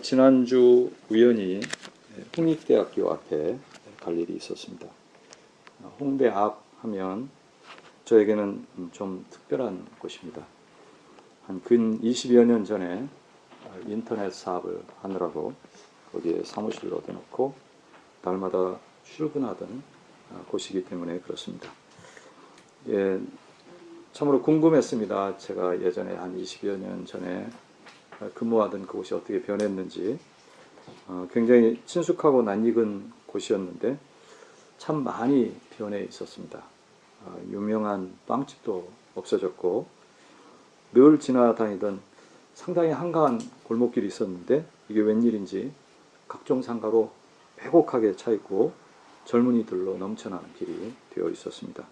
지난주 우연히 홍익대학교 앞에 갈 일이 있었습니다. 홍대 앞 하면 저에게는 좀 특별한 곳입니다. 한 근 20여 년 전에 인터넷 사업을 하느라고 거기에 사무실을 얻어놓고 날마다 출근하던 곳이기 때문에 그렇습니다. 예, 참으로 궁금했습니다. 제가 예전에 한 20여 년 전에 근무하던 그곳이 어떻게 변했는지. 굉장히 친숙하고 낯익은 곳이었는데 참 많이 변해 있었습니다. 유명한 빵집도 없어졌고 늘 지나다니던 상당히 한가한 골목길이 있었는데 이게 웬일인지 각종 상가로 빼곡하게 차 있고 젊은이들로 넘쳐나는 길이 되어 있었습니다.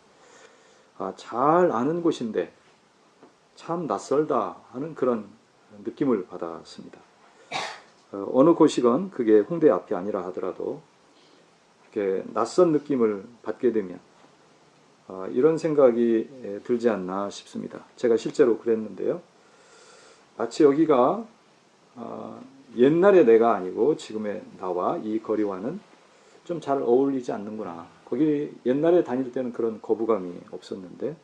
잘 아는 곳인데 참 낯설다 하는 그런 느낌을 받았습니다. 어느 곳이건 그게 홍대 앞이 아니라 하더라도 이렇게 낯선 느낌을 받게 되면 이런 생각이 들지 않나 싶습니다. 제가 실제로 그랬는데요. 마치 여기가 옛날의 내가 아니고 지금의 나와 이 거리와는 좀 잘 어울리지 않는구나. 거기 옛날에 다닐 때는 그런 거부감이 없었는데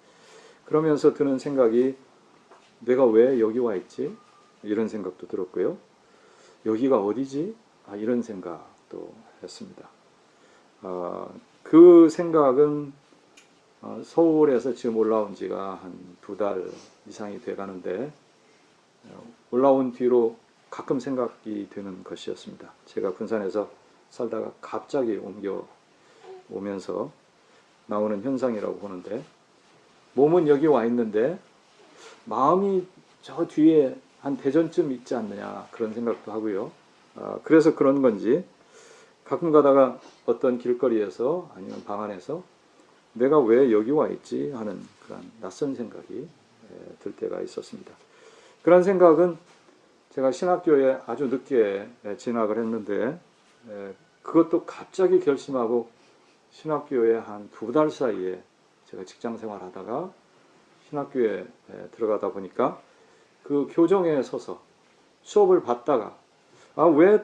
그러면서 드는 생각이 내가 왜 여기 와 있지? 이런 생각도 들었고요. 여기가 어디지? 이런 생각도 했습니다. 그 생각은 서울에서 지금 올라온 지가 한 2달 이상이 돼 가는데 올라온 뒤로 가끔 생각이 드는 것이었습니다. 제가 군산에서 살다가 갑자기 옮겨 오면서 나오는 현상이라고 보는데 몸은 여기 와 있는데 마음이 저 뒤에 한 대전쯤 있지 않느냐 그런 생각도 하고요. 그래서 그런 건지 가끔 가다가 어떤 길거리에서 아니면 방 안에서 내가 왜 여기 와 있지 하는 그런 낯선 생각이 들 때가 있었습니다. 그런 생각은 제가 신학교에 아주 늦게 진학을 했는데 그것도 갑자기 결심하고 신학교에 한 2달 사이에 제가 직장 생활하다가 신학교에 들어가다 보니까 그 교정에 서서 수업을 받다가 왜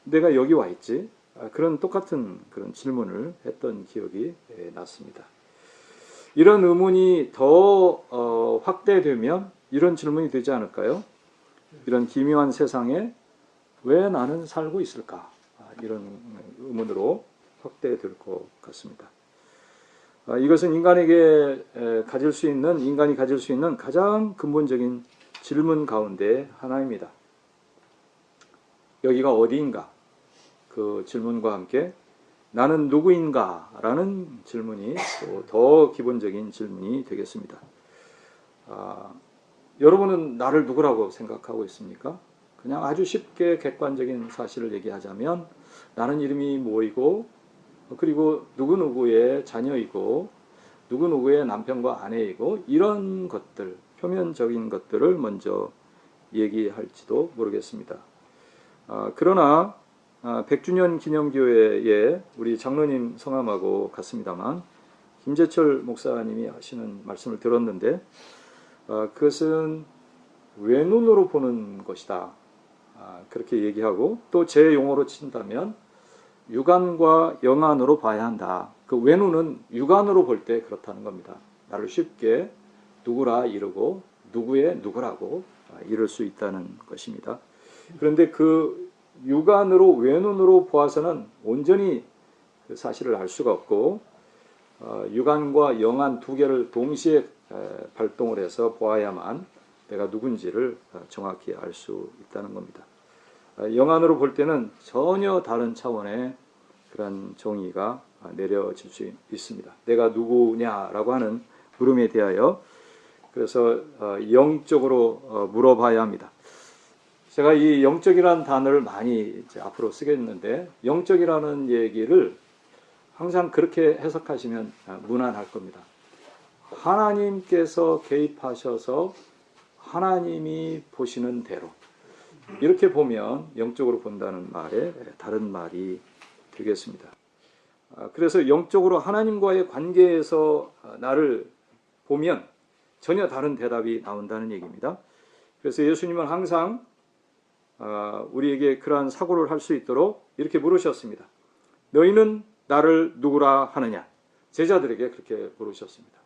내가 여기 와 있지? 그런 똑같은 그런 질문을 했던 기억이 났습니다. 이런 의문이 더 확대되면 이런 질문이 되지 않을까요? 이런 기묘한 세상에 왜 나는 살고 있을까? 이런 의문으로 확대될 것 같습니다. 이것은 인간이 가질 수 있는 가장 근본적인 질문 가운데 하나입니다. 여기가 어디인가? 그 질문과 함께 나는 누구인가? 라는 질문이 또 더 기본적인 질문이 되겠습니다. 여러분은 나를 누구라고 생각하고 있습니까? 그냥 아주 쉽게 객관적인 사실을 얘기하자면 나는 이름이 뭐이고 그리고 누구누구의 자녀이고 누구누구의 남편과 아내이고 이런 것들, 표면적인 것들을 먼저 얘기할지도 모르겠습니다. 그러나 100주년 기념교회에 우리 장로님 성함하고 같습니다만 김재철 목사님이 하시는 말씀을 들었는데 그것은 외눈으로 보는 것이다. 그렇게 얘기하고 또 제 용어로 친다면 육안과 영안으로 봐야 한다. 그 외눈은 육안으로 볼 때 그렇다는 겁니다. 나를 쉽게 누구라 이르고 누구의 누구라고 이룰 수 있다는 것입니다. 그런데 그 육안으로 외눈으로 보아서는 온전히 그 사실을 알 수가 없고 육안과 영안 두 개를 동시에 발동을 해서 보아야만 내가 누군지를 정확히 알 수 있다는 겁니다. 영안으로 볼 때는 전혀 다른 차원의 그런 정의가 내려질 수 있습니다. 내가 누구냐라고 하는 물음에 대하여 그래서 영적으로 물어봐야 합니다. 제가 이 영적이라는 단어를 많이 이제 앞으로 쓰겠는데 영적이라는 얘기를 항상 그렇게 해석하시면 무난할 겁니다. 하나님께서 개입하셔서 하나님이 보시는 대로 이렇게 보면 영적으로 본다는 말에 다른 말이 되겠습니다. 그래서 영적으로 하나님과의 관계에서 나를 보면 전혀 다른 대답이 나온다는 얘기입니다. 그래서 예수님은 항상 우리에게 그러한 사고를 할 수 있도록 이렇게 물으셨습니다. 너희는 나를 누구라 하느냐? 제자들에게 그렇게 물으셨습니다.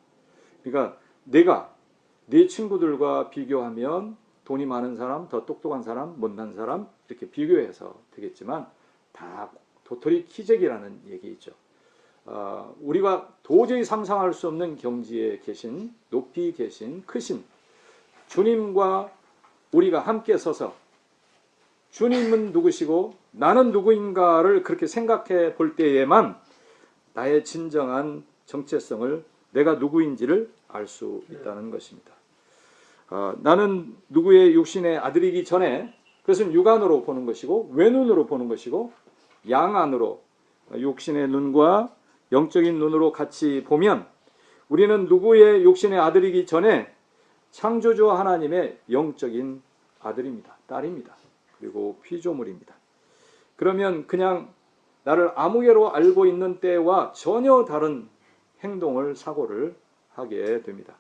그러니까 내가 네 친구들과 비교하면 돈이 많은 사람, 더 똑똑한 사람, 못난 사람 이렇게 비교해서 되겠지만 다 도토리 키재기라는 얘기 있죠. 우리가 도저히 상상할 수 없는 경지에 계신, 높이 계신, 크신 주님과 우리가 함께 서서 주님은 누구시고 나는 누구인가를 그렇게 생각해 볼 때에만 나의 진정한 정체성을, 내가 누구인지를 알 수 있다는 것입니다. 나는 누구의 육신의 아들이기 전에, 그것은 육안으로 보는 것이고 외눈으로 보는 것이고 양안으로, 육신의 눈과 영적인 눈으로 같이 보면 우리는 누구의 육신의 아들이기 전에 창조주 하나님의 영적인 아들입니다. 딸입니다. 그리고 피조물입니다. 그러면 그냥 나를 아무개로 알고 있는 때와 전혀 다른 행동을, 사고를 하게 됩니다.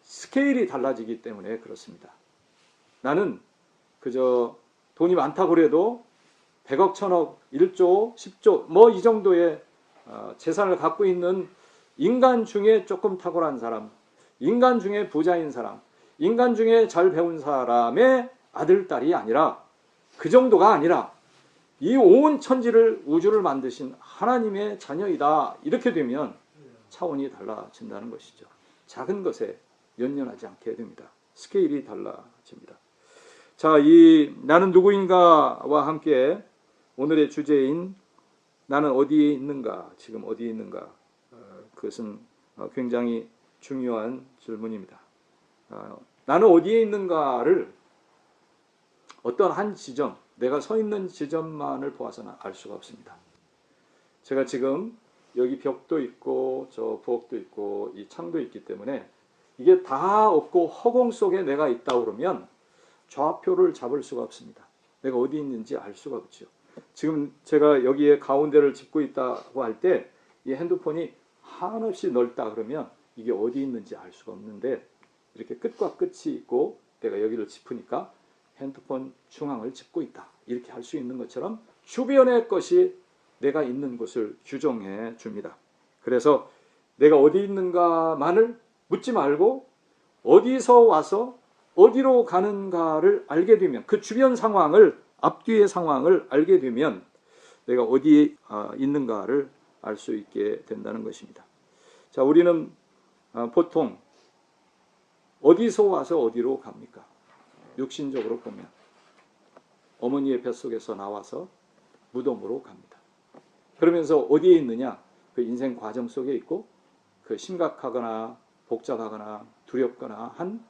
스케일이 달라지기 때문에 그렇습니다. 나는 그저 돈이 많다고 해도 100억, 1000억, 1조, 10조 뭐 이 정도의 재산을 갖고 있는 인간 중에 조금 탁월한 사람, 인간 중에 부자인 사람, 인간 중에 잘 배운 사람의 아들, 딸이 아니라, 그 정도가 아니라 이 온 천지를, 우주를 만드신 하나님의 자녀이다. 이렇게 되면 차원이 달라진다는 것이죠. 작은 것에 연연하지 않게 됩니다. 스케일이 달라집니다. 자, 이 나는 누구인가와 함께 오늘의 주제인 나는 어디에 있는가, 지금 어디에 있는가, 그것은 굉장히 중요한 질문입니다. 나는 어디에 있는가를 어떤 한 지점, 내가 서 있는 지점만을 보아서는 알 수가 없습니다. 제가 지금 여기 벽도 있고 저 부엌도 있고 이 창도 있기 때문에 이게 다 없고 허공 속에 내가 있다 그러면 좌표를 잡을 수가 없습니다. 내가 어디 있는지 알 수가 없죠. 지금 제가 여기에 가운데를 짚고 있다고 할 때 이 핸드폰이 한없이 넓다 그러면 이게 어디 있는지 알 수가 없는데, 이렇게 끝과 끝이 있고 내가 여기를 짚으니까 핸드폰 중앙을 짚고 있다, 이렇게 할 수 있는 것처럼 주변의 것이 내가 있는 곳을 규정해 줍니다. 그래서 내가 어디 있는가만을 묻지 말고 어디서 와서 어디로 가는가를 알게 되면, 그 주변 상황을, 앞뒤의 상황을 알게 되면 내가 어디에 있는가를 알 수 있게 된다는 것입니다. 자, 우리는 보통 어디서 와서 어디로 갑니까? 육신적으로 보면 어머니의 뱃속에서 나와서 무덤으로 갑니다. 그러면서 어디에 있느냐? 그 인생 과정 속에 있고, 그 심각하거나 복잡하거나 두렵거나 한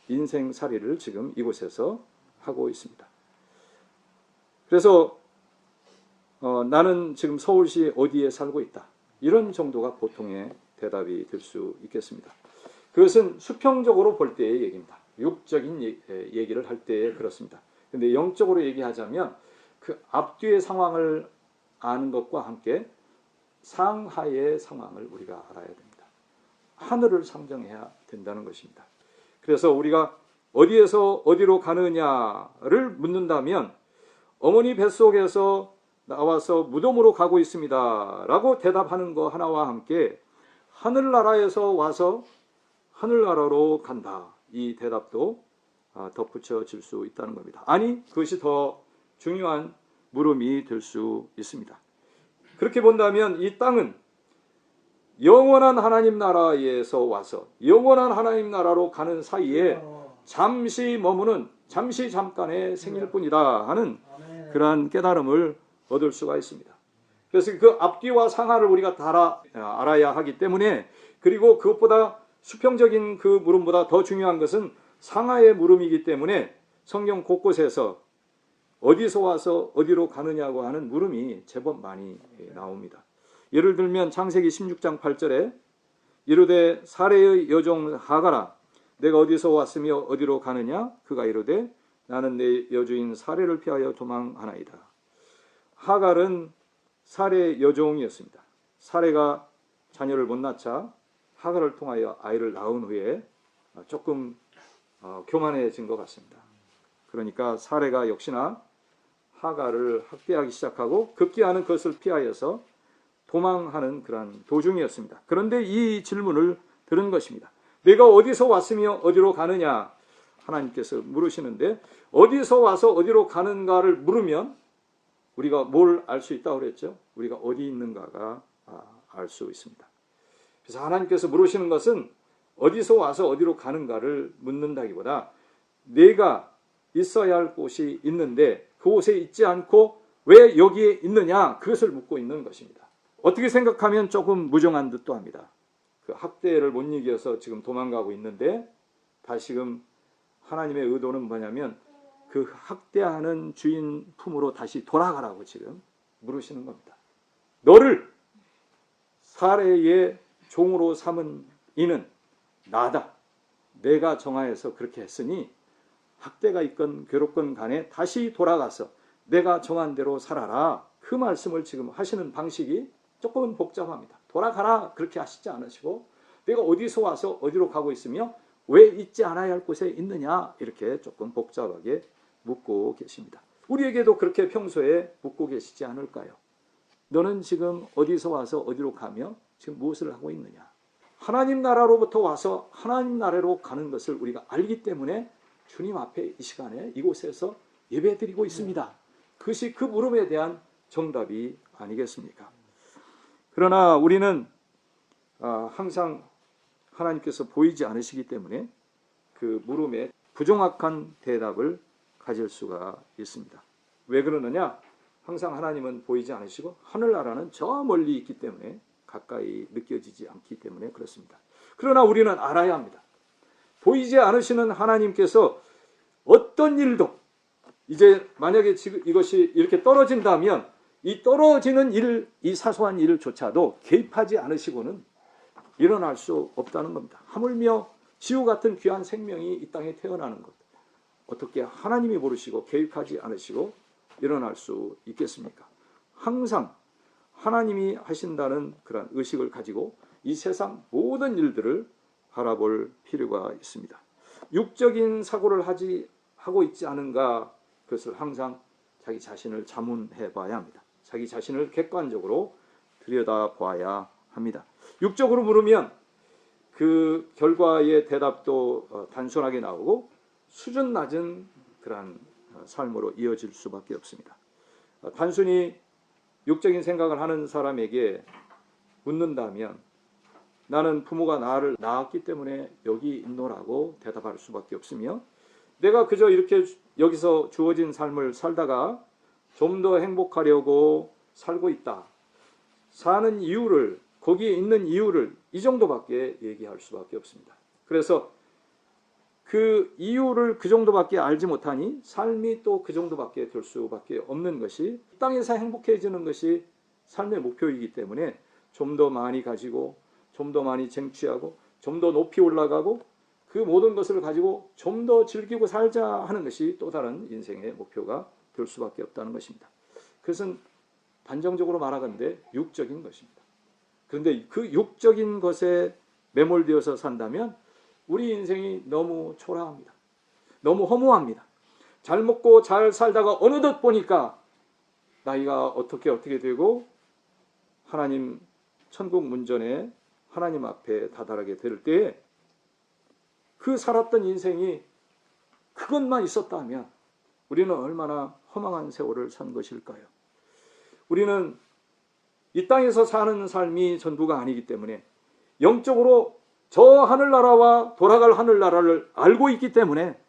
인생살이를 지금 이곳에서 하고 있습니다. 그래서 나는 지금 서울시 어디에 살고 있다, 이런 정도가 보통의 대답이 될 수 있겠습니다. 그것은 수평적으로 볼 때의 얘기입니다. 육적인 얘기를 할 때 그렇습니다. 근데 영적으로 얘기하자면 그 앞뒤의 상황을 아는 것과 함께 상하의 상황을 우리가 알아야 됩니다. 하늘을 상정해야 된다는 것입니다. 그래서 우리가 어디에서 어디로 가느냐를 묻는다면 어머니 뱃속에서 나와서 무덤으로 가고 있습니다 라고 대답하는 거 하나와 함께 하늘나라에서 와서 하늘나라로 간다, 이 대답도 덧붙여질 수 있다는 겁니다. 아니, 그것이 더 중요한 물음이 될 수 있습니다. 그렇게 본다면 이 땅은 영원한 하나님 나라에서 와서 영원한 하나님 나라로 가는 사이에 잠시 머무는, 잠시 잠깐의 생일 뿐이다 하는 그러한 깨달음을 얻을 수가 있습니다. 그래서 그 앞뒤와 상하를 우리가 다 알아야 하기 때문에, 그리고 그것보다 수평적인 그 물음보다 더 중요한 것은 상하의 물음이기 때문에 성경 곳곳에서 어디서 와서 어디로 가느냐고 하는 물음이 제법 많이 나옵니다. 예를 들면 창세기 16장 8절에 이르되 사레의 여종 하가라, 내가 어디서 왔으며 어디로 가느냐? 그가 이르되 나는 내 여주인 사레를 피하여 도망하나이다. 하갈은 사레의 여종이었습니다. 사레가 자녀를 못 낳자 하갈을 통하여 아이를 낳은 후에 조금 교만해진 것 같습니다. 그러니까 사레가 역시나 하가를 학대하기 시작하고 급기야는 그것을 피하여서 도망하는 그러한 도중이었습니다. 그런데 이 질문을 들은 것입니다. 내가 어디서 왔으며 어디로 가느냐? 하나님께서 물으시는데 어디서 와서 어디로 가는가를 물으면 우리가 뭘 알 수 있다고 그랬죠? 우리가 어디 있는가가 알 수 있습니다. 그래서 하나님께서 물으시는 것은 어디서 와서 어디로 가는가를 묻는다기보다 내가 있어야 할 곳이 있는데 그곳에 있지 않고 왜 여기에 있느냐? 그것을 묻고 있는 것입니다. 어떻게 생각하면 조금 무정한 듯도 합니다. 그 학대를 못 이겨서 지금 도망가고 있는데 다시금 하나님의 의도는 뭐냐면 그 학대하는 주인 품으로 다시 돌아가라고 지금 물으시는 겁니다. 너를 사레의 종으로 삼은 이는 나다. 내가 정하여서 그렇게 했으니 학대가 있건 괴롭건 간에 다시 돌아가서 내가 정한 대로 살아라. 그 말씀을 지금 하시는 방식이 조금은 복잡합니다. 돌아가라 그렇게 하시지 않으시고 내가 어디서 와서 어디로 가고 있으며 왜 있지 않아야 할 곳에 있느냐 이렇게 조금 복잡하게 묻고 계십니다. 우리에게도 그렇게 평소에 묻고 계시지 않을까요? 너는 지금 어디서 와서 어디로 가며 지금 무엇을 하고 있느냐? 하나님 나라로부터 와서 하나님 나라로 가는 것을 우리가 알기 때문에 주님 앞에 이 시간에 이곳에서 예배드리고 있습니다. 그것이 그 물음에 대한 정답이 아니겠습니까? 그러나 우리는 항상 하나님께서 보이지 않으시기 때문에 그 물음에 부정확한 대답을 가질 수가 있습니다. 왜 그러느냐? 항상 하나님은 보이지 않으시고 하늘나라는 저 멀리 있기 때문에 가까이 느껴지지 않기 때문에 그렇습니다. 그러나 우리는 알아야 합니다. 보이지 않으시는 하나님께서 어떤 일도 이제 만약에 지금 이것이 이렇게 떨어진다면 이 떨어지는 일, 이 사소한 일조차도 개입하지 않으시고는 일어날 수 없다는 겁니다. 하물며 지우 같은 귀한 생명이 이 땅에 태어나는 것 어떻게 하나님이 모르시고 개입하지 않으시고 일어날 수 있겠습니까? 항상 하나님이 하신다는 그런 의식을 가지고 이 세상 모든 일들을 바라볼 필요가 있습니다. 육적인 사고를 하고 있지 않은가 그것을 항상 자기 자신을 자문해 봐야 합니다. 자기 자신을 객관적으로 들여다봐야 합니다. 육적으로 물으면 그 결과의 대답도 단순하게 나오고 수준 낮은 그러한 삶으로 이어질 수밖에 없습니다. 단순히 육적인 생각을 하는 사람에게 묻는다면 나는 부모가 나를 낳았기 때문에 여기 있노라고 대답할 수밖에 없으며 내가 그저 이렇게 여기서 주어진 삶을 살다가 좀 더 행복하려고 살고 있다. 사는 이유를 거기에 있는 이유를 이 정도밖에 얘기할 수밖에 없습니다. 그래서 그 이유를 그 정도밖에 알지 못하니 삶이 또 그 정도밖에 될 수밖에 없는 것이 땅에서 행복해지는 것이 삶의 목표이기 때문에 좀 더 많이 가지고 좀 더 많이 쟁취하고 좀 더 높이 올라가고 그 모든 것을 가지고 좀 더 즐기고 살자 하는 것이 또 다른 인생의 목표가 될 수밖에 없다는 것입니다. 그것은 단정적으로 말하건대 육적인 것입니다. 그런데 그 육적인 것에 매몰되어서 산다면 우리 인생이 너무 초라합니다. 너무 허무합니다. 잘 먹고 잘 살다가 어느덧 보니까 나이가 어떻게 되고 하나님 천국 문전에 하나님 앞에 다다르게 될 때에 그 살았던 인생이 그것만 있었다면 우리는 얼마나 허망한 세월을 산 것일까요? 우리는 이 땅에서 사는 삶이 전부가 아니기 때문에 영적으로 저 하늘나라와 돌아갈 하늘나라를 알고 있기 때문에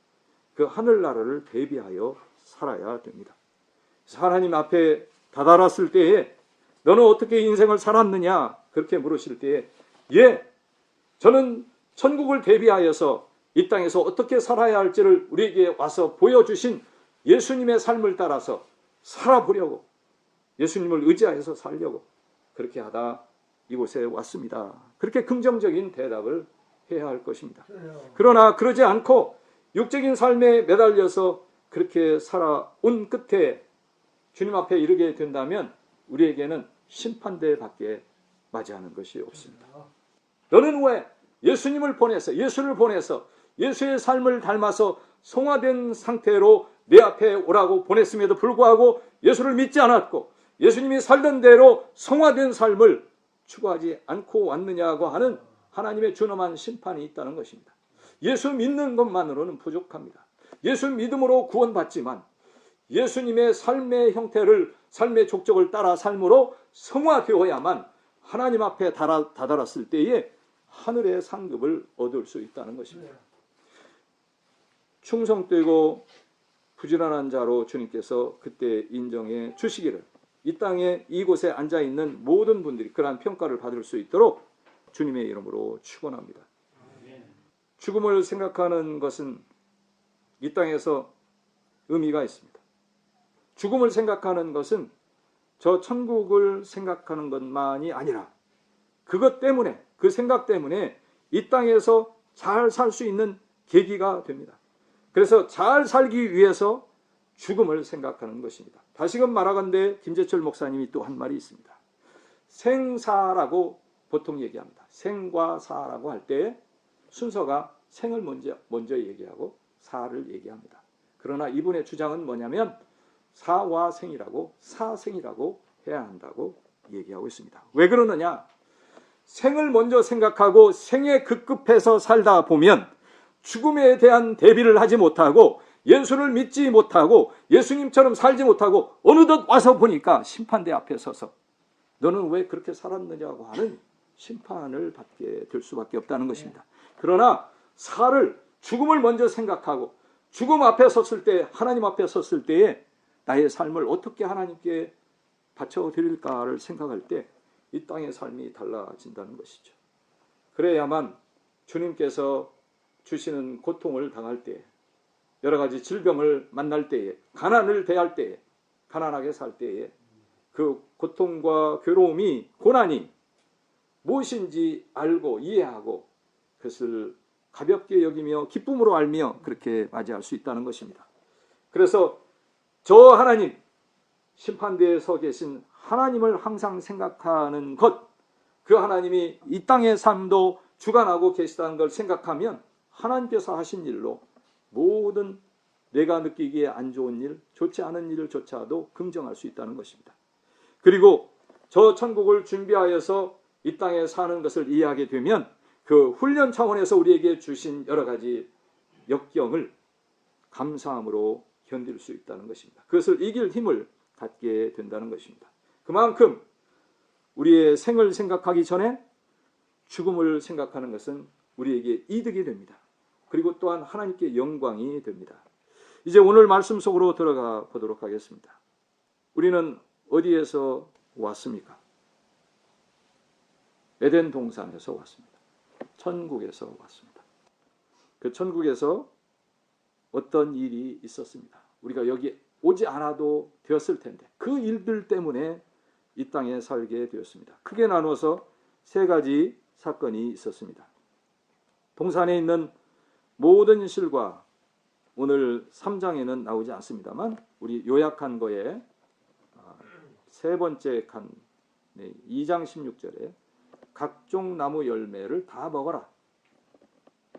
그 하늘나라를 대비하여 살아야 됩니다. 하나님 앞에 다다랐을 때에 너는 어떻게 인생을 살았느냐 그렇게 물으실 때에 저는 천국을 대비하여서 이 땅에서 어떻게 살아야 할지를 우리에게 와서 보여주신 예수님의 삶을 따라서 살아보려고 예수님을 의지하여서 살려고 그렇게 하다 이곳에 왔습니다. 그렇게 긍정적인 대답을 해야 할 것입니다. 그러나 그러지 않고 육적인 삶에 매달려서 그렇게 살아온 끝에 주님 앞에 이르게 된다면 우리에게는 심판대밖에 맞이하는 것이 없습니다. 너는 왜 예수님을 보내서 예수를 보내서 예수의 삶을 닮아서 성화된 상태로 내 앞에 오라고 보냈음에도 불구하고 예수를 믿지 않았고 예수님이 살던 대로 성화된 삶을 추구하지 않고 왔느냐고 하는 하나님의 준엄한 심판이 있다는 것입니다. 예수 믿는 것만으로는 부족합니다. 예수 믿음으로 구원받지만 예수님의 삶의 형태를, 삶의 족적을 따라 삶으로 성화되어야만 하나님 앞에 다다랐을 때에 하늘의 상급을 얻을 수 있다는 것입니다. 충성되고 부지런한 자로 주님께서 그때 인정해 주시기를, 이 땅에 이곳에 앉아있는 모든 분들이 그러한 평가를 받을 수 있도록 주님의 이름으로 축원합니다. 죽음을 생각하는 것은 이 땅에서 의미가 있습니다. 죽음을 생각하는 것은 저 천국을 생각하는 것만이 아니라 그것 때문에, 그 생각 때문에 이 땅에서 잘 살 수 있는 계기가 됩니다. 그래서 잘 살기 위해서 죽음을 생각하는 것입니다. 다시금 말하건대 김재철 목사님이 또 한 말이 있습니다. 생사라고 보통 얘기합니다. 생과 사라고 할 때 순서가 생을 먼저 얘기하고 사를 얘기합니다. 그러나 이분의 주장은 뭐냐면 사와 생이라고, 사생이라고 해야 한다고 얘기하고 있습니다. 왜 그러느냐? 생을 먼저 생각하고 생에 급급해서 살다 보면 죽음에 대한 대비를 하지 못하고 예수를 믿지 못하고 예수님처럼 살지 못하고 어느덧 와서 보니까 심판대 앞에 서서 너는 왜 그렇게 살았느냐고 하는 심판을 받게 될 수밖에 없다는 것입니다. 그러나 사를, 죽음을 먼저 생각하고 죽음 앞에 섰을 때, 하나님 앞에 섰을 때에 나의 삶을 어떻게 하나님께 바쳐드릴까를 생각할 때 이 땅의 삶이 달라진다는 것이죠. 그래야만 주님께서 주시는 고통을 당할 때, 여러 가지 질병을 만날 때에, 가난을 대할 때에, 가난하게 살 때에 그 고통과 괴로움이, 고난이 무엇인지 알고 이해하고 그것을 가볍게 여기며 기쁨으로 알며 그렇게 맞이할 수 있다는 것입니다. 그래서 저 하나님, 심판대에 서 계신 하나님을 항상 생각하는 것, 그 하나님이 이 땅의 삶도 주관하고 계시다는 걸 생각하면 하나님께서 하신 일로 모든 내가 느끼기에 안 좋은 일, 좋지 않은 일조차도 긍정할 수 있다는 것입니다. 그리고 저 천국을 준비하여서 이 땅에 사는 것을 이해하게 되면 그 훈련 차원에서 우리에게 주신 여러 가지 역경을 감사함으로 견딜 수 있다는 것입니다. 그것을 이길 힘을 갖게 된다는 것입니다. 그만큼 우리의 생을 생각하기 전에 죽음을 생각하는 것은 우리에게 이득이 됩니다. 그리고 또한 하나님께 영광이 됩니다. 이제 오늘 말씀 속으로 들어가 보도록 하겠습니다. 우리는 어디에서 왔습니까? 에덴 동산에서 왔습니다. 천국에서 왔습니다. 그 천국에서 어떤 일이 있었습니다. 우리가 여기 오지 않아도 되었을 텐데 그 일들 때문에 이 땅에 살게 되었습니다. 크게 나누어서 세 가지 사건이 있었습니다. 동산에 있는 모든 실과 오늘 3장에는 나오지 않습니다만 우리 요약한 거에 세 번째 칸 2장 16절에 각종 나무 열매를 다 먹어라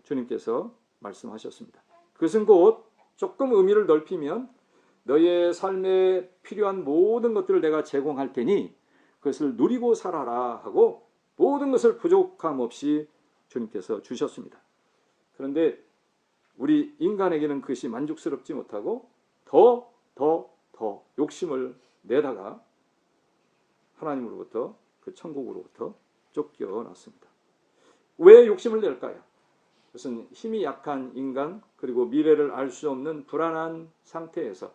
주님께서 말씀하셨습니다. 그것은 곧 조금 의미를 넓히면 너의 삶에 필요한 모든 것들을 내가 제공할 테니 그것을 누리고 살아라 하고 모든 것을 부족함 없이 주님께서 주셨습니다. 그런데 우리 인간에게는 그것이 만족스럽지 못하고 더 욕심을 내다가 하나님으로부터, 그 천국으로부터 쫓겨났습니다. 왜 욕심을 낼까요? 그것은 힘이 약한 인간, 그리고 미래를 알 수 없는 불안한 상태에서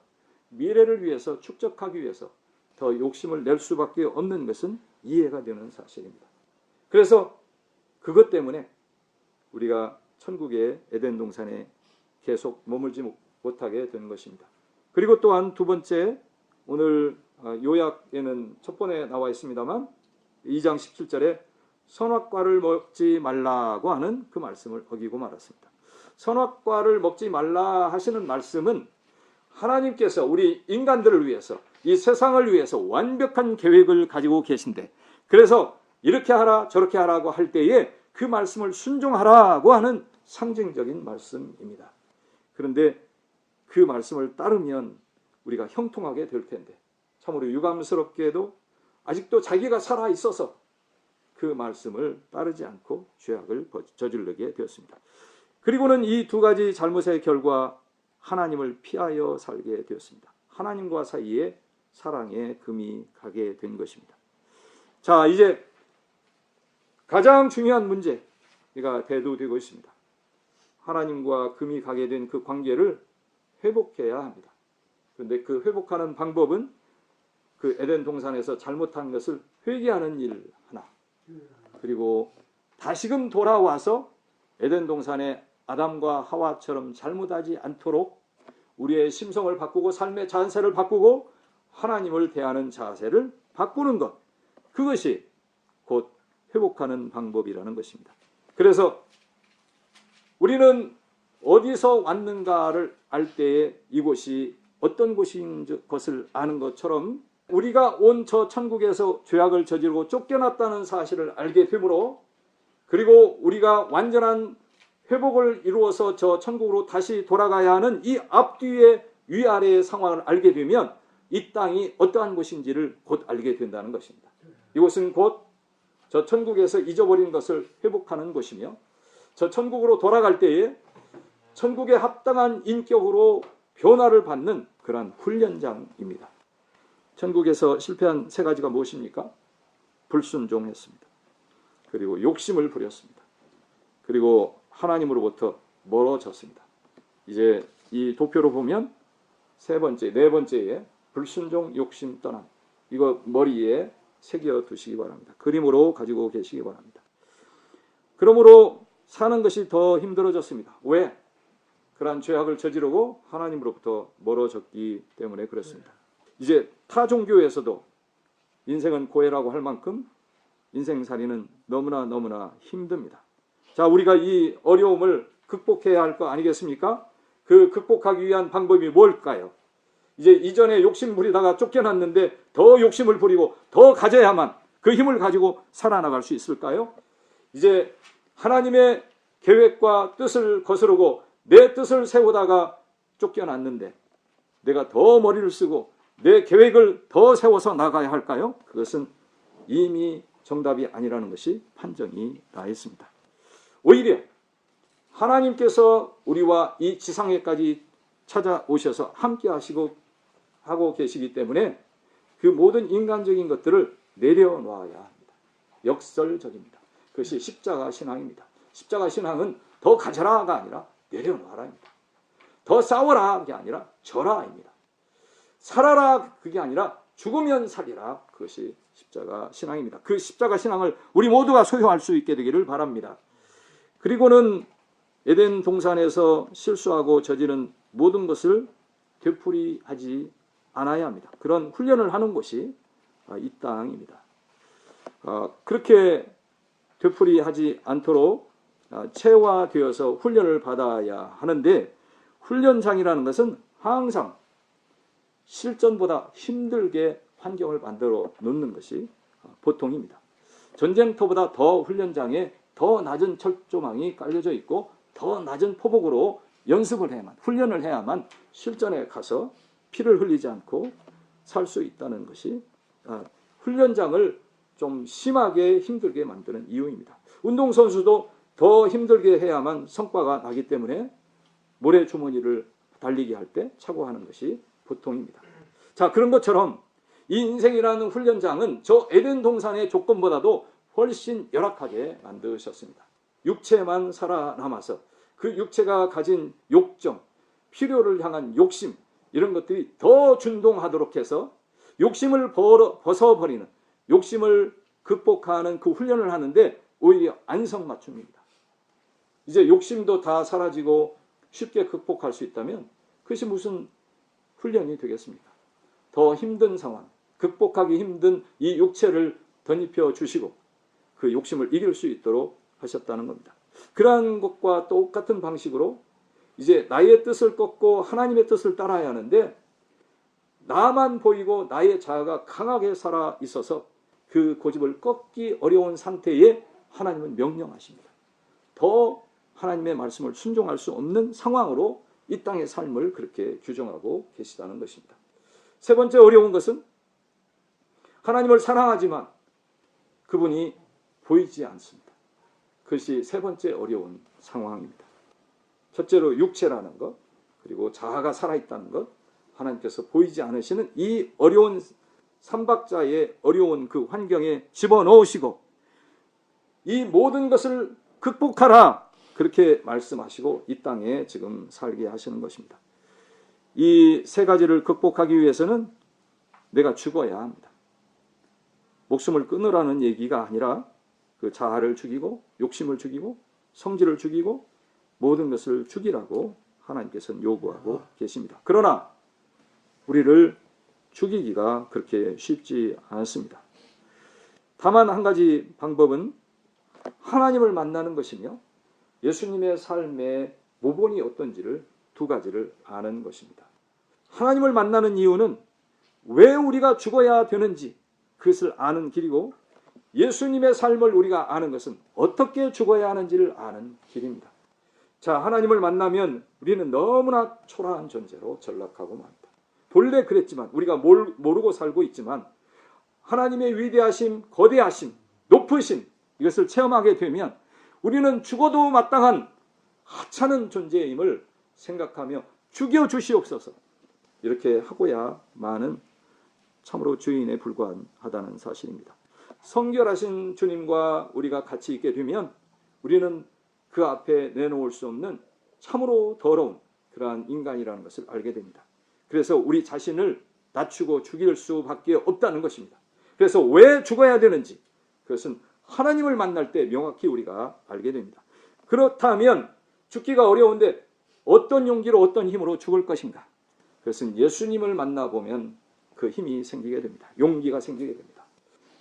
미래를 위해서, 축적하기 위해서 더 욕심을 낼 수밖에 없는 것은 이해가 되는 사실입니다. 그래서 그것 때문에 우리가 천국의 에덴 동산에 계속 머물지 못하게 된 것입니다. 그리고 또한 두 번째, 오늘 요약에는 첫 번에 나와 있습니다만 2장 17절에 선악과를 먹지 말라고 하는 그 말씀을 어기고 말았습니다. 선악과를 먹지 말라 하시는 말씀은 하나님께서 우리 인간들을 위해서, 이 세상을 위해서 완벽한 계획을 가지고 계신데, 그래서 이렇게 하라 저렇게 하라고 할 때에 그 말씀을 순종하라고 하는 상징적인 말씀입니다. 그런데 그 말씀을 따르면 우리가 형통하게 될 텐데 참으로 유감스럽게도 아직도 자기가 살아 있어서 그 말씀을 따르지 않고 죄악을 저지르게 되었습니다. 그리고는 이 두 가지 잘못의 결과 하나님을 피하여 살게 되었습니다. 하나님과 사이에 사랑의 금이 가게 된 것입니다. 자, 이제 가장 중요한 문제가 대두되고 있습니다. 하나님과 금이 가게 된 그 관계를 회복해야 합니다. 그런데 그 회복하는 방법은 그 에덴 동산에서 잘못한 것을 회개하는 일 하나, 그리고 다시금 돌아와서 에덴 동산의 아담과 하와처럼 잘못하지 않도록 우리의 심성을 바꾸고 삶의 자세를 바꾸고 하나님을 대하는 자세를 바꾸는 것, 그것이 곧 회복하는 방법이라는 것입니다. 그래서 우리는 어디서 왔는가를 알 때에 이곳이 어떤 곳인 것을 아는 것처럼 우리가 온 저 천국에서 죄악을 저지르고 쫓겨났다는 사실을 알게 되므로, 그리고 우리가 완전한 회복을 이루어서 저 천국으로 다시 돌아가야 하는 이 앞뒤의 위아래의 상황을 알게 되면 이 땅이 어떠한 곳인지를 곧 알게 된다는 것입니다. 이곳은 곧 저 천국에서 잊어버린 것을 회복하는 곳이며, 저 천국으로 돌아갈 때에 천국에 합당한 인격으로 변화를 받는 그러한 훈련장입니다. 천국에서 실패한 세 가지가 무엇입니까? 불순종했습니다. 그리고 욕심을 부렸습니다. 그리고 하나님으로부터 멀어졌습니다. 이제 이 도표로 보면 네 번째에 불순종, 욕심, 떠남, 이거 머리에 새겨 두시기 바랍니다. 그림으로 가지고 계시기 바랍니다. 그러므로 사는 것이 더 힘들어졌습니다. 왜? 그러한 죄악을 저지르고 하나님으로부터 멀어졌기 때문에 그렇습니다. 이제 타 종교에서도 인생은 고해라고 할 만큼 인생살이는 너무나 힘듭니다. 자, 우리가 이 어려움을 극복해야 할 거 아니겠습니까? 그 극복하기 위한 방법이 뭘까요? 이제 이전에 욕심 부리다가 쫓겨났는데 더 욕심을 부리고 더 가져야만 그 힘을 가지고 살아나갈 수 있을까요? 이제 하나님의 계획과 뜻을 거스르고 내 뜻을 세우다가 쫓겨났는데 내가 더 머리를 쓰고 내 계획을 더 세워서 나가야 할까요? 그것은 이미 정답이 아니라는 것이 판정이 나 있습니다. 오히려 하나님께서 우리와 이 지상에까지 찾아오셔서 함께 하고 계시기 때문에 그 모든 인간적인 것들을 내려놓아야 합니다. 역설적입니다. 그것이 십자가 신앙입니다. 십자가 신앙은 더 가져라가 아니라 내려놓아라입니다. 더 싸워라 게 아니라 져라입니다. 살아라 그게 아니라 죽으면 살리라, 그것이 십자가 신앙입니다. 그 십자가 신앙을 우리 모두가 소유할 수 있게 되기를 바랍니다. 그리고는 에덴 동산에서 실수하고 저지른 모든 것을 되풀이하지 않아야 합니다. 그런 훈련을 하는 곳이 이 땅입니다. 그렇게 되풀이하지 않도록 체화되어서 훈련을 받아야 하는데, 훈련장이라는 것은 항상 실전보다 힘들게 환경을 만들어 놓는 것이 보통입니다. 전쟁터보다 더 훈련장에 더 낮은 철조망이 깔려져 있고 더 낮은 포복으로 연습을 해야만, 훈련을 해야만 실전에 가서 피를 흘리지 않고 살 수 있다는 것이 훈련장을 좀 심하게 힘들게 만드는 이유입니다. 운동선수도 더 힘들게 해야만 성과가 나기 때문에 모래주머니를 달리기 할 때 차고 하는 것이 보통입니다. 자, 그런 것처럼 이 인생이라는 훈련장은 저 에덴 동산의 조건보다도 훨씬 열악하게 만드셨습니다. 육체만 살아남아서 그 육체가 가진 욕정, 필요를 향한 욕심, 이런 것들이 더 준동하도록 해서 욕심을 벗어버리는, 욕심을 극복하는 그 훈련을 하는데 오히려 안성맞춤입니다. 이제 욕심도 다 사라지고 쉽게 극복할 수 있다면 그것이 무슨 훈련이 되겠습니까? 더 힘든 상황, 극복하기 힘든 이 육체를 덧입혀 주시고 그 욕심을 이길 수 있도록 하셨다는 겁니다. 그러한 것과 똑같은 방식으로 이제 나의 뜻을 꺾고 하나님의 뜻을 따라야 하는데, 나만 보이고 나의 자아가 강하게 살아 있어서 그 고집을 꺾기 어려운 상태에 하나님은 명령하십니다. 더 하나님의 말씀을 순종할 수 없는 상황으로 이 땅의 삶을 그렇게 규정하고 계시다는 것입니다. 세 번째 어려운 것은 하나님을 사랑하지만 그분이 보이지 않습니다. 그것이 세 번째 어려운 상황입니다. 첫째로 육체라는 것, 그리고 자아가 살아있다는 것, 하나님께서 보이지 않으시는 이 어려운 삼박자의 어려운 그 환경에 집어넣으시고 이 모든 것을 극복하라 그렇게 말씀하시고 이 땅에 지금 살게 하시는 것입니다. 이 세 가지를 극복하기 위해서는 내가 죽어야 합니다. 목숨을 끊으라는 얘기가 아니라 그 자아를 죽이고 욕심을 죽이고 성질을 죽이고 모든 것을 죽이라고 하나님께서는 요구하고 계십니다. 그러나 우리를 죽이기가 그렇게 쉽지 않습니다. 다만 한 가지 방법은 하나님을 만나는 것이며 예수님의 삶의 모본이 어떤지를 두 가지를 아는 것입니다. 하나님을 만나는 이유는 왜 우리가 죽어야 되는지 그것을 아는 길이고 예수님의 삶을 우리가 아는 것은 어떻게 죽어야 하는지를 아는 길입니다. 자, 하나님을 만나면 우리는 너무나 초라한 존재로 전락하고 맙니다. 본래 그랬지만 우리가 모르고 살고 있지만 하나님의 위대하심, 거대하심, 높으심 이것을 체험하게 되면 우리는 죽어도 마땅한 하찮은 존재임을 생각하며 죽여주시옵소서 이렇게 하고야만은 참으로 주인에 불과하다는 사실입니다. 성결하신 주님과 우리가 같이 있게 되면 우리는 그 앞에 내놓을 수 없는 참으로 더러운 그러한 인간이라는 것을 알게 됩니다. 그래서 우리 자신을 낮추고 죽일 수밖에 없다는 것입니다. 그래서 왜 죽어야 되는지 그것은 하나님을 만날 때 명확히 우리가 알게 됩니다. 그렇다면 죽기가 어려운데 어떤 용기로 어떤 힘으로 죽을 것인가? 그것은 예수님을 만나보면 그 힘이 생기게 됩니다. 용기가 생기게 됩니다.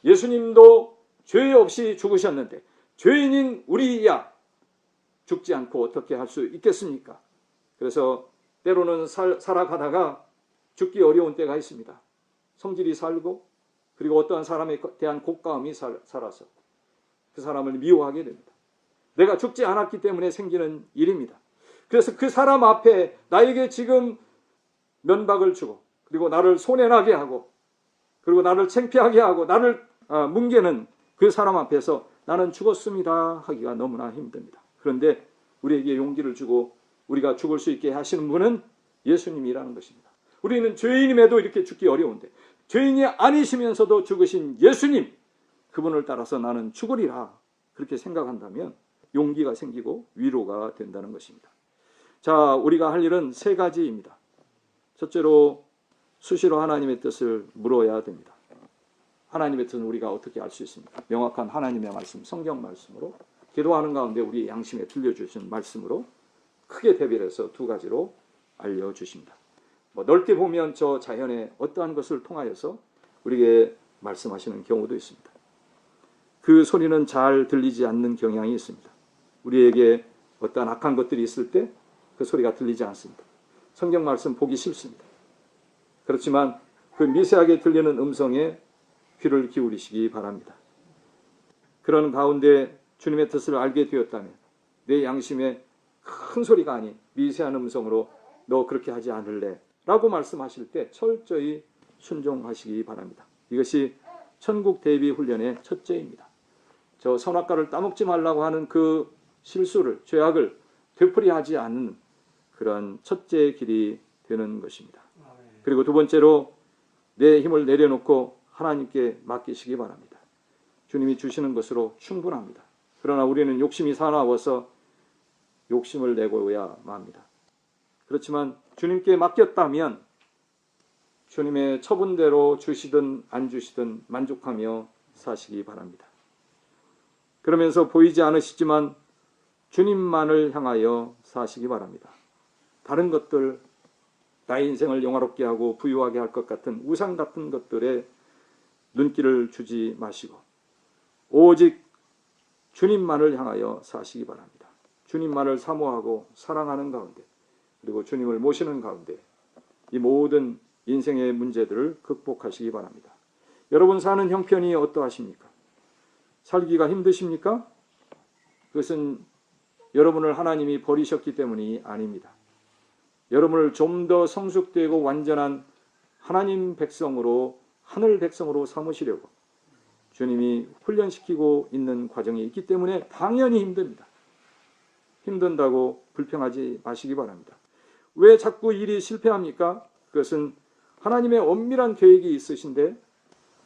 예수님도 죄 없이 죽으셨는데 죄인인 우리야 죽지 않고 어떻게 할 수 있겠습니까? 그래서 때로는 살아가다가 죽기 어려운 때가 있습니다. 성질이 살고 그리고 어떠한 사람에 대한 고가움이 살아서 그 사람을 미워하게 됩니다. 내가 죽지 않았기 때문에 생기는 일입니다. 그래서 그 사람 앞에 나에게 지금 면박을 주고 그리고 나를 손해나게 하고 그리고 나를 창피하게 하고 나를 뭉개는 그 사람 앞에서 나는 죽었습니다 하기가 너무나 힘듭니다. 그런데 우리에게 용기를 주고 우리가 죽을 수 있게 하시는 분은 예수님이라는 것입니다. 우리는 죄인임에도 이렇게 죽기 어려운데 죄인이 아니시면서도 죽으신 예수님 그분을 따라서 나는 죽으리라 그렇게 생각한다면 용기가 생기고 위로가 된다는 것입니다. 자, 우리가 할 일은 세 가지입니다. 첫째로 수시로 하나님의 뜻을 물어야 됩니다. 하나님의 뜻은 우리가 어떻게 알 수 있습니까? 명확한 하나님의 말씀, 성경 말씀으로 기도하는 가운데 우리 양심에 들려주신 말씀으로 크게 대별해서 두 가지로 알려주십니다. 넓게 보면 저 자연의 어떠한 것을 통하여서 우리에게 말씀하시는 경우도 있습니다. 그 소리는 잘 들리지 않는 경향이 있습니다. 우리에게 어떠한 악한 것들이 있을 때 그 소리가 들리지 않습니다. 성경 말씀 보기 싫습니다. 그렇지만 그 미세하게 들리는 음성에 귀를 기울이시기 바랍니다. 그런 가운데 주님의 뜻을 알게 되었다면 내 양심에 큰 소리가 아닌 미세한 음성으로 너 그렇게 하지 않을래? 라고 말씀하실 때 철저히 순종하시기 바랍니다. 이것이 천국 대비 훈련의 첫째입니다. 저 선악과를 따먹지 말라고 하는 그 실수를, 죄악을 되풀이하지 않는 그런 첫째 길이 되는 것입니다. 그리고 두 번째로 내 힘을 내려놓고 하나님께 맡기시기 바랍니다. 주님이 주시는 것으로 충분합니다. 그러나 우리는 욕심이 사나워서 욕심을 내고야 맙니다. 그렇지만 주님께 맡겼다면 주님의 처분대로 주시든 안 주시든 만족하며 사시기 바랍니다. 그러면서 보이지 않으시지만 주님만을 향하여 사시기 바랍니다. 다른 것들, 나의 인생을 영화롭게 하고 부유하게 할 것 같은 우상 같은 것들에 눈길을 주지 마시고 오직 주님만을 향하여 사시기 바랍니다. 주님만을 사모하고 사랑하는 가운데 그리고 주님을 모시는 가운데 이 모든 인생의 문제들을 극복하시기 바랍니다. 여러분 사는 형편이 어떠하십니까? 살기가 힘드십니까? 그것은 여러분을 하나님이 버리셨기 때문이 아닙니다. 여러분을 좀 더 성숙되고 완전한 하나님 백성으로, 하늘 백성으로 삼으시려고 주님이 훈련시키고 있는 과정이 있기 때문에 당연히 힘듭니다. 힘든다고 불평하지 마시기 바랍니다. 왜 자꾸 일이 실패합니까? 그것은 하나님의 엄밀한 계획이 있으신데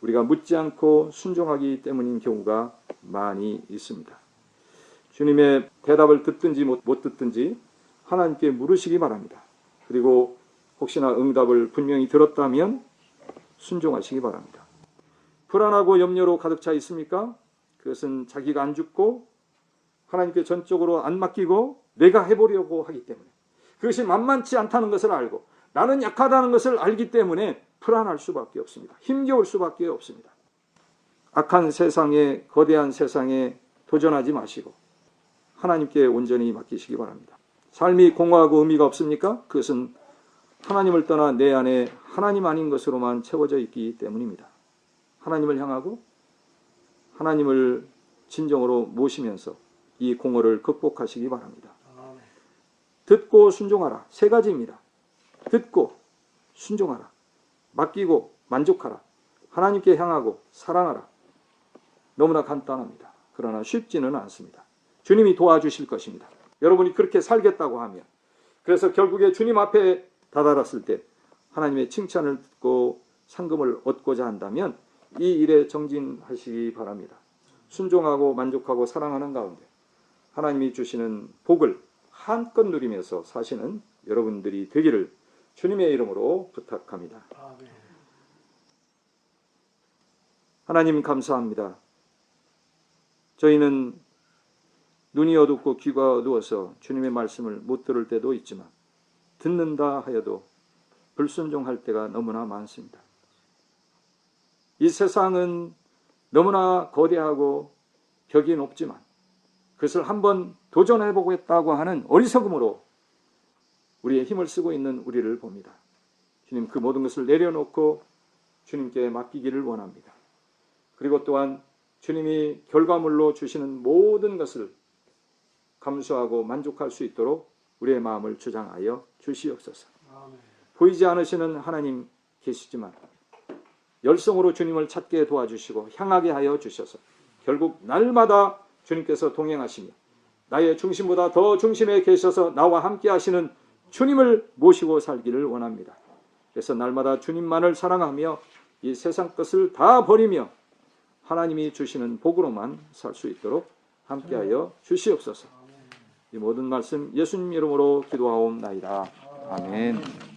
우리가 묻지 않고 순종하기 때문인 경우가 많이 있습니다. 주님의 대답을 듣든지 못 듣든지 하나님께 물으시기 바랍니다. 그리고 혹시나 응답을 분명히 들었다면 순종하시기 바랍니다. 불안하고 염려로 가득 차 있습니까? 그것은 자기가 안 죽고 하나님께 전적으로 안 맡기고 내가 해보려고 하기 때문에, 그것이 만만치 않다는 것을 알고 나는 약하다는 것을 알기 때문에 불안할 수밖에 없습니다. 힘겨울 수밖에 없습니다. 악한 세상에, 거대한 세상에 도전하지 마시고 하나님께 온전히 맡기시기 바랍니다. 삶이 공허하고 의미가 없습니까? 그것은 하나님을 떠나 내 안에 하나님 아닌 것으로만 채워져 있기 때문입니다. 하나님을 향하고 하나님을 진정으로 모시면서 이 공허를 극복하시기 바랍니다. 듣고 순종하라. 세 가지입니다. 듣고 순종하라. 맡기고 만족하라. 하나님께 향하고 사랑하라. 너무나 간단합니다. 그러나 쉽지는 않습니다. 주님이 도와주실 것입니다. 여러분이 그렇게 살겠다고 하면, 그래서 결국에 주님 앞에 다다랐을 때 하나님의 칭찬을 듣고 상급을 얻고자 한다면 이 일에 정진하시기 바랍니다. 순종하고 만족하고 사랑하는 가운데 하나님이 주시는 복을 한껏 누리면서 사시는 여러분들이 되기를 주님의 이름으로 부탁합니다. 하나님 감사합니다. 저희는 눈이 어둡고 귀가 어두워서 주님의 말씀을 못 들을 때도 있지만 듣는다 하여도 불순종할 때가 너무나 많습니다. 이 세상은 너무나 거대하고 벽이 높지만 그것을 한번 도전해보겠다고 하는 어리석음으로 우리의 힘을 쓰고 있는 우리를 봅니다. 주님, 그 모든 것을 내려놓고 주님께 맡기기를 원합니다. 그리고 또한 주님이 결과물로 주시는 모든 것을 감수하고 만족할 수 있도록 우리의 마음을 주장하여 주시옵소서. 보이지 않으시는 하나님 계시지만 열성으로 주님을 찾게 도와주시고 향하게 하여 주셔서 결국 날마다 주님께서 동행하시며 나의 중심보다 더 중심에 계셔서 나와 함께 하시는 주님을 모시고 살기를 원합니다. 그래서 날마다 주님만을 사랑하며 이 세상 것을 다 버리며 하나님이 주시는 복으로만 살 수 있도록 함께하여 주시옵소서. 이 모든 말씀 예수님 이름으로 기도하옵나이다. 아멘.